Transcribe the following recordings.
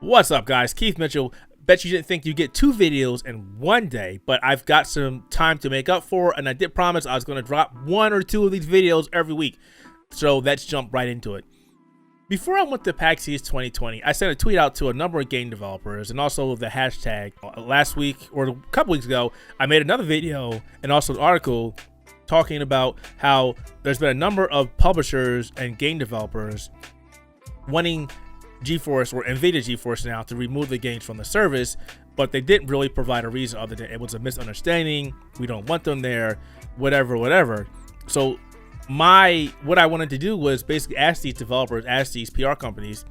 What's up, guys? Keith Mitchell. Bet you didn't think you'd get 2 videos in one day, but I've got some time to make up for, and I did promise I was going to drop 1 or 2 of these videos every week. So let's jump right into it. Before I went to PAX East 2020, I sent a tweet out to a number of game developers and also the hashtag. Last week, or a couple weeks ago, I made another video and also an article talking about how there's been a number of publishers and game developers wanting GeForce or Nvidia GeForce Now to remove the games from the service, but they didn't really provide a reason other than it was a misunderstanding, we don't want them there, whatever. So what I wanted to do was basically ask these developers, ask these PR companies,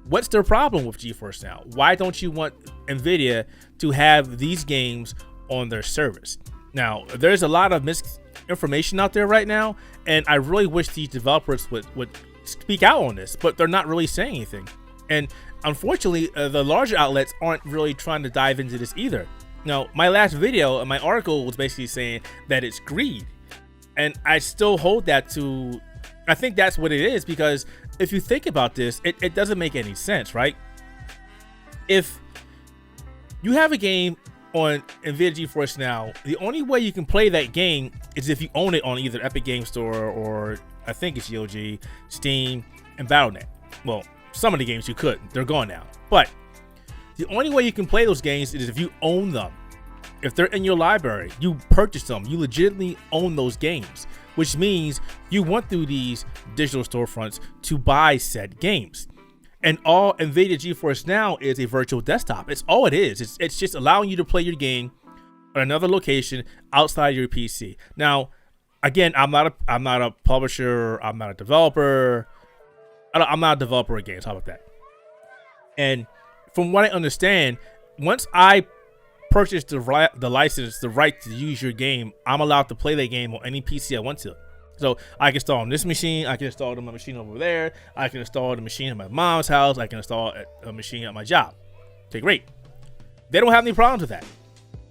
what's their problem with GeForce Now? Why don't you want Nvidia to have these games on their service? Now, there's a lot of misinformation out there right now, and I really wish these developers would speak out on this, but they're not really saying anything. And unfortunately, the larger outlets aren't really trying to dive into this either. Now, my last video, my article was basically saying that it's greed, and I still hold that to, I think that's what it is, because if you think about this, it doesn't make any sense, right? If you have a game on Nvidia GeForce Now, the only way you can play that game is if you own it on either Epic Game Store or I think it's GOG, Steam, and Battle.net. Well, some of the games you could, they're gone now. But the only way you can play those games is if you own them. If they're in your library, you purchase them, you legitimately own those games, which means you went through these digital storefronts to buy said games. And all Nvidia GeForce Now is a virtual desktop. It's all it is. It's just allowing you to play your game on another location outside your PC. Now, again, I'm not a publisher, I'm not a developer. I'm not a developer of games. How about that? And from what I understand, once I purchase the license, the right to use your game, I'm allowed to play that game on any PC I want to. So I can install on this machine, I can install it on my machine over there, I can install the machine at my mom's house, I can install a machine at my job. Okay, great. They don't have any problems with that.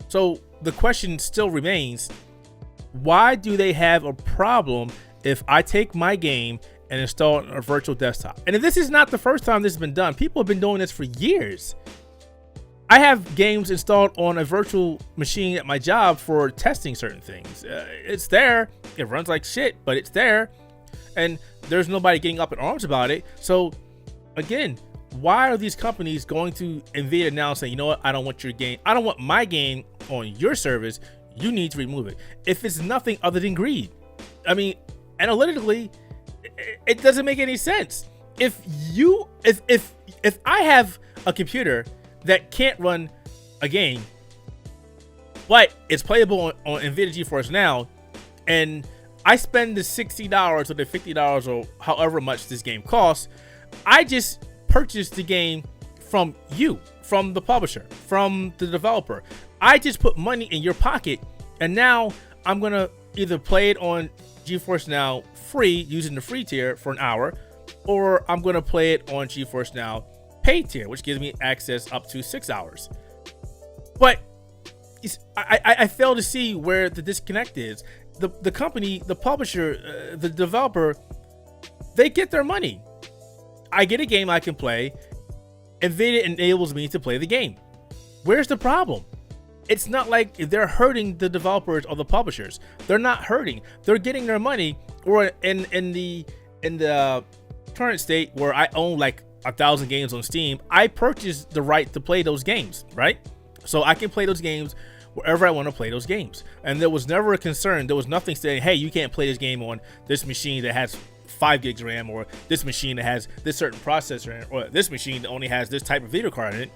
So the question still remains, why do they have a problem if I take my game and install it on a virtual desktop? And this is not the first time this has been done. People have been doing this for years. I have games installed on a virtual machine at my job for testing certain things. It's there. It runs like shit, but it's there. And there's nobody getting up in arms about it. So again, why are these companies going to Nvidia now and saying, you know what, I don't want your game. I don't want my game on your service. You need to remove it. If it's nothing other than greed. I mean, analytically, it doesn't make any sense. If I have a computer that can't run a game, but it's playable on Nvidia GeForce Now, and I spend the $60 or the $50 or however much this game costs, I just purchased the game from you, from the publisher, from the developer. I just put money in your pocket, and now I'm gonna either play it on GeForce Now free using the free tier for an hour, or I'm gonna play it on GeForce Now paid tier, which gives me access up to 6 hours. But I fail to see where the disconnect is. The company, the publisher, the developer, they get their money. I get a game I can play, Nvidia enables me to play the game. Where's the problem? It's not like they're hurting the developers or the publishers. They're not hurting. They're getting their money. Or in the current state where I own like 1,000 games on Steam, I purchased the right to play those games, right? So I can play those games wherever I want to play those games. And there was never a concern. There was nothing saying, hey, you can't play this game on this machine that has 5 gigs RAM, or this machine that has this certain processor, or this machine that only has this type of video card in it.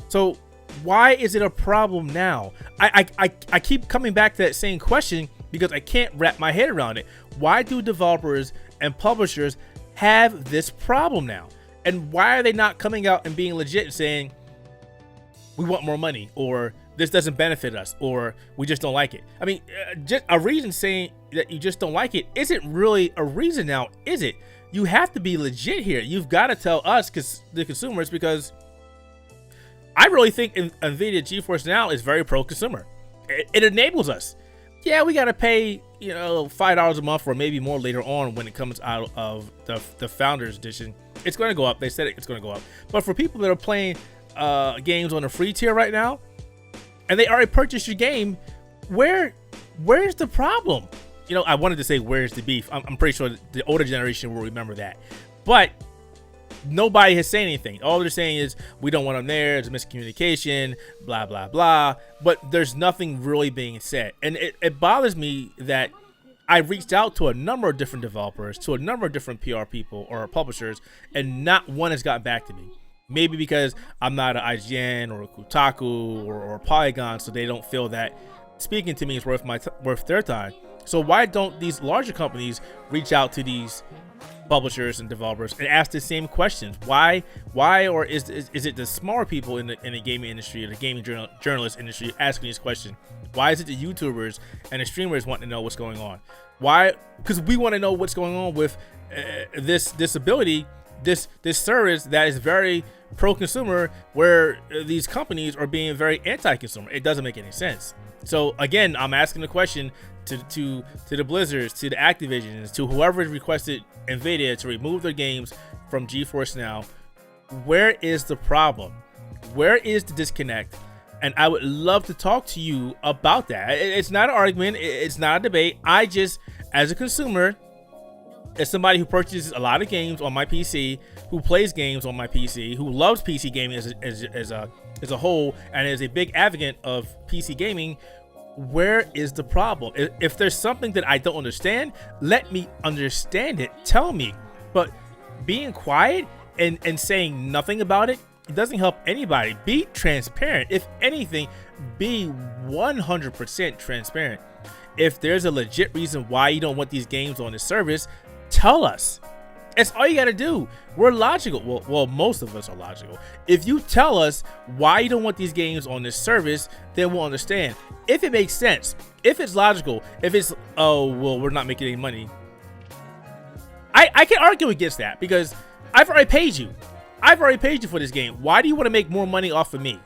So why is it a problem now? I keep coming back to that same question because I can't wrap my head around it. Why do developers and publishers have this problem now? And why are they not coming out and being legit and saying, we want more money, or this doesn't benefit us, or we just don't like it? I mean, just a reason saying that you just don't like it isn't really a reason now, is it? You have to be legit here. You've got to tell us, the consumers, because I really think Nvidia GeForce Now is very pro-consumer. It enables us. Yeah, we got to pay, $5 a month or maybe more later on when it comes out of the Founders Edition. It's going to go up. They said it's going to go up. But for people that are playing games on the free tier right now, and they already purchased your game, where's the problem? You know, I wanted to say where's the beef. I'm pretty sure the older generation will remember that. But nobody has said anything. All they're saying is we don't want them there. It's a miscommunication, blah, blah, blah. But there's nothing really being said. And it bothers me that I reached out to a number of different developers, to a number of different PR people or publishers, and not one has gotten back to me. Maybe because I'm not an IGN or a Kotaku or Polygon, so they don't feel that speaking to me is worth their time. So why don't these larger companies reach out to these publishers and developers and ask the same questions? Why or is it the smaller people in the gaming industry or the gaming journalist industry asking these questions? Why is it the YouTubers and the streamers want to know what's going on? Why? Because we want to know what's going on with this ability, this service that is very pro-consumer, where these companies are being very anti-consumer. It doesn't make any sense. So again, I'm asking the question to the Blizzards, to the Activisions, to whoever requested Nvidia to remove their games from GeForce Now. Where is the problem? Where is the disconnect? And I would love to talk to you about that. It's not an argument. It's not a debate. I just, as a consumer, as somebody who purchases a lot of games on my PC, who plays games on my PC, who loves PC gaming as a whole, and is a big advocate of PC gaming, where is the problem? If there's something that I don't understand, let me understand it. Tell me. But being quiet and saying nothing about it, it doesn't help anybody. Be transparent. If anything, be 100% transparent. If there's a legit reason why you don't want these games on the service, tell us. That's all you got to do. We're logical. Well, most of us are logical. If you tell us why you don't want these games on this service, then we'll understand. If it makes sense, if it's logical, if it's, oh, well, we're not making any money, I can argue against that because I've already paid you. I've already paid you for this game. Why do you want to make more money off of me?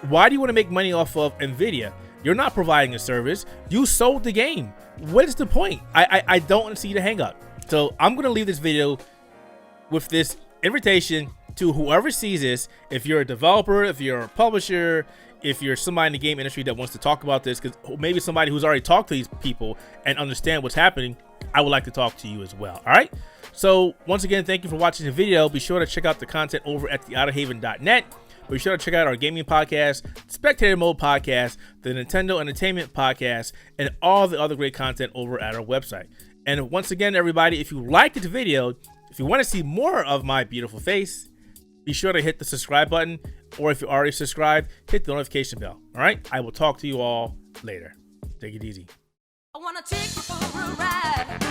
Why do you want to make money off of Nvidia? You're not providing a service. You sold the game. What is the point? I don't see the hang up. So I'm going to leave this video with this invitation to whoever sees this. If you're a developer, if you're a publisher, if you're somebody in the game industry that wants to talk about this, because maybe somebody who's already talked to these people and understand what's happening, I would like to talk to you as well. All right. So once again, thank you for watching the video. Be sure to check out the content over at theouterhaven.net. Be sure to check out our gaming podcast, Spectator Mode podcast, the Nintendo Entertainment podcast, and all the other great content over at our website. And once again, everybody, if you liked the video, if you want to see more of my beautiful face, be sure to hit the subscribe button, or if you're already subscribed, hit the notification bell. All right, I will talk to you all later. Take it easy. I wanna take you for a ride.